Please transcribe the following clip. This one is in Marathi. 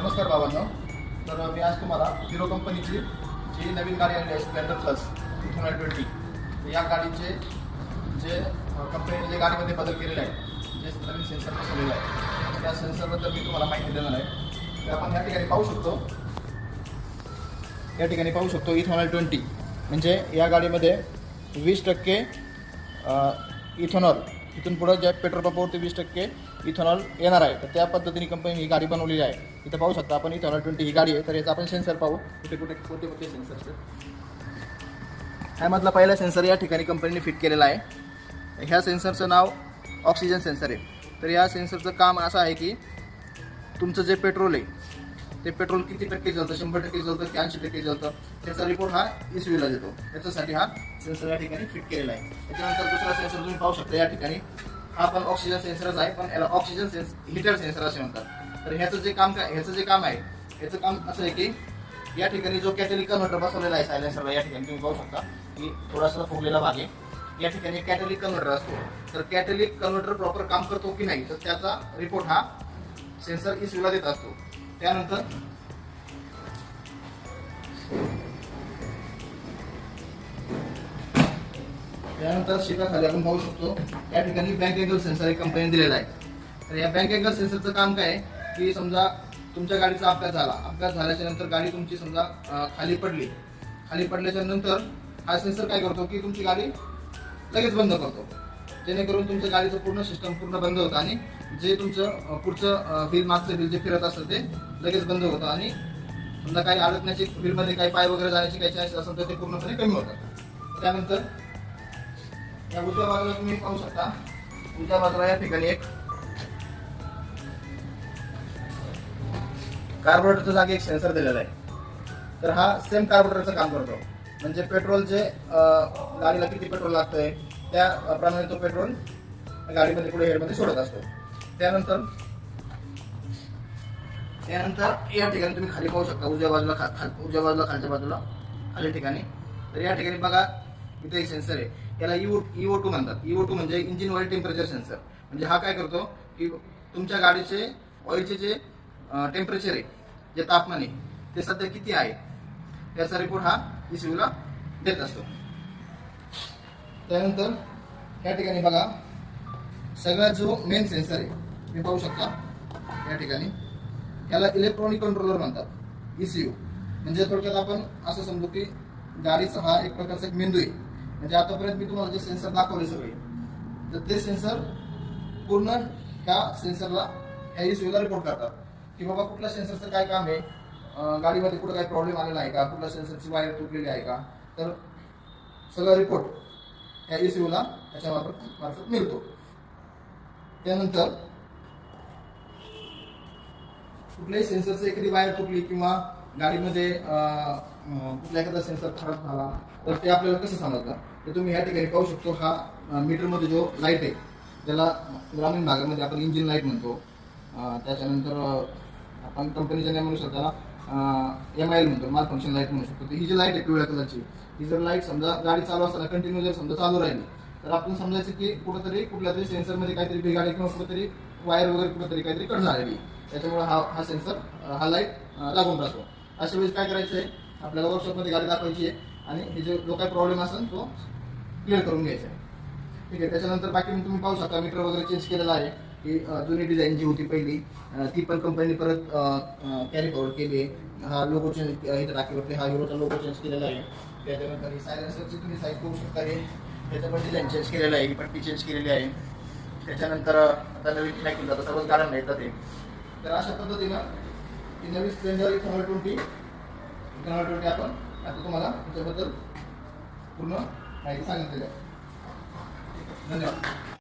नमस्कार बाबांनो. तर मी आज तुम्हाला हिरो कंपनीची जी नवीन गाडी आली आहे स्प्लेंडर प्लस 2020 या गाडीचे जे कंपनीने जे गाडीमध्ये बदल केलेले आहे, जे नवीन सेन्सर बसवलेलं आहे, त्या सेन्सरबद्दल मी तुम्हाला माहिती देणार आहे. तर आपण या ठिकाणी पाहू शकतो इथेनॉल 20 म्हणजे या गाडीमध्ये 20% इथेनॉल, इथून पुढे ज्या पेट्रोल पंपावरती 20% इथेनॉल येणार आहे. तर त्या पद्धतीने कंपनीने ही गाडी बनवलेली आहे. इथं पाहू शकता आपण इथेनॉल 20 ही गाडी आहे. तर याचा आपण सेन्सर पाहू, कोणते सेन्सर. ह्यामधला पहिला सेन्सर या ठिकाणी कंपनीने फिट केलेला आहे. ह्या सेन्सरचं नाव ऑक्सिजन सेन्सर आहे. तर या सेन्सरचं काम असं आहे की तुमचं जे पेट्रोल आहे ते पेट्रोल किती टक्के जळतं, 100% जळतं की 80% जळतं, त्याचा रिपोर्ट हा ECUला देतो. त्याच्यासाठी हा सेन्सर या ठिकाणी फिट केलेला आहे. त्याच्यानंतर दुसरा सेन्सर तुम्ही पाहू शकता या ठिकाणी, हा पण ऑक्सिजन सेन्सरच आहे, पण याला ऑक्सिजन हीटर सेन्सर असे म्हणतात. तर ह्याचं जे काम आहे याचं काम असं आहे की या ठिकाणी जो कॅटलिक कन्व्हर्टर बसवलेला आहे सायलेन्सरला, या ठिकाणी तुम्ही पाहू शकता की थोडासा फुगलेला भाग आहे. या ठिकाणी कॅटलिक कन्व्हर्टर असतो. तर कॅटलिक कन्व्हर्टर प्रॉपर काम करतो की नाही, तर त्याचा रिपोर्ट हा सेन्सर ECUला देत असतो. त्यानंतर शिटाखाली आपण पाहू शकतो या ठिकाणी बँक अँगल सेन्सर एक कंपनीने दिलेला आहे. तर या बँक अँगल सेन्सरचं काम काय आहे की समजा तुमच्या गाडीचा अपघात झाल्याच्या नंतर गाडी तुमची समजा खाली पडल्याच्या नंतर हा सेन्सर काय करतो की तुमची गाडी लगेच बंद करतो, जेणेकरून तुमच्या गाडीचं पूर्ण सिस्टम पूर्ण बंद होतं आणि जे तुमचं पुढचं मागचं व्हील जे फिरत असतं ते लगेच बंद होतं आणि समजा काही अडकण्याची व्हीलमध्ये काही पाय वगैरे जाण्याची काही चान्सेस असेल तर ते पूर्णपणे कमी होतात. त्यानंतर या उजव्या बाजूला तुम्ही पाहू शकता, उजव्या बाजूला या ठिकाणी एक कार्बोरेटरच्या जागी एक सेन्सर दिलेला आहे. तर हा सेम कार्बोरेटरचं काम करतो. म्हणजे पेट्रोल जे गाडीला किती पेट्रोल लागतंय त्याप्रमाणे तो पेट्रोल गाडीमध्ये पुढे हेडमध्ये सोडत असतो. त्यानंतर या ठिकाणी तुम्ही खाली पाहू शकता, उजव्या बाजूला खालच्या बाजूला खाली ठिकाणी. तर या ठिकाणी बघा इथे एक सेन्सर आहे, याला EO2 म्हणतात. EO2 म्हणजे इंजिन ऑइल टेम्परेचर सेन्सर. म्हणजे हा काय करतो की तुमच्या गाडीचे ऑइलचे जे टेम्परेचर आहे, जे तापमान आहे ते सध्या किती आहे याचा रिपोर्ट हा ECUला देत असतो. त्यानंतर या ठिकाणी बघा सगळ्यात जो मेन सेन्सर आहे तुम्ही पाहू शकता या ठिकाणी, याला इलेक्ट्रॉनिक कंट्रोलर म्हणतात, ECU. म्हणजे थोडक्यात आपण असं समजू की गाडीचा हा एक प्रकारचा एक मेंदू आहे. म्हणजे आतापर्यंत मी तुम्हाला जे सेन्सर दाखवले सगळे, तर ते सेन्सर पूर्ण ह्या सेन्सरला ह्या ECUला रिपोर्ट करतात की बाबा कुठल्या सेन्सरचं काय काम आहे, गाडीमध्ये कुठं काही प्रॉब्लेम आलेला आहे का, कुठल्या सेन्सरची वायर तुटलेली आहे का. तर सगळा रिपोर्ट ह्या ECUला त्याच्यामार्फत मिळतो. त्यानंतर कुठल्याही सेन्सरचं एखादी वायर तुटली किंवा गाडीमध्ये कुठला एखादा सेन्सर खराब झाला तर ते आपल्याला कसं समजतं, ते तुम्ही ह्या ठिकाणी पाहू शकतो. हा मीटरमध्ये जो लाईट आहे, ज्याला ग्रामीण भागामध्ये आपण इंजिन लाईट म्हणतो, त्याच्यानंतर आपण कंपनीच्या नावानुसार त्याला MIL म्हणतो, माल फंक्शन लाईट म्हणू शकतो. ही जी लाईट आहे पिवळ्या कलरची, ही जर लाईट समजा गाडी चालू असताना कंटिन्यू जर समजा चालू राहिली तर आपण समजायचं की कुठल्या तरी सेन्सरमध्ये काहीतरी बिघाड किंवा कुठेतरी वायर वगैरे कुठेतरी काहीतरी कट झालेली, त्याच्यामुळे हा सेन्सर हा लाईट लागून राहतो. अशा वेळेस काय करायचं आहे, आपल्याला वर्कशॉपमध्ये गाडी दाखवायची आहे आणि हे जो काही प्रॉब्लेम असेल तो क्लिअर करून घ्यायचा आहे. ठीक आहे. त्याच्यानंतर बाकी तुम्ही पाहू शकता मीटर वगैरे चेंज केलेला आहे. ही जुनी डिझाईन जी होती पहिली ती पण कंपनीने परत कॅरी फॉरवर्ड केली आहे. हा लोगो चेंज इथं टाकीवरती हा हिरोचा लोगो चेंज केलेला आहे. त्याच्यानंतर ही सायलेन्सरची तुम्ही साईज पाहू शकता, हे त्याचं पण डिझाईन चेंज केलेलं आहे, ही पट्टी चेंज केलेली आहे. त्याच्यानंतर आता नवीन नाही जातं, सर्वच गाड्यांना येतात ते. तर अशा पद्धतीनं ही नवीन स्प्लेंडर इथेनॉल 20 आपण आता तुम्हाला त्याच्याबद्दल पूर्ण माहिती सांगितलेली आहे. धन्यवाद.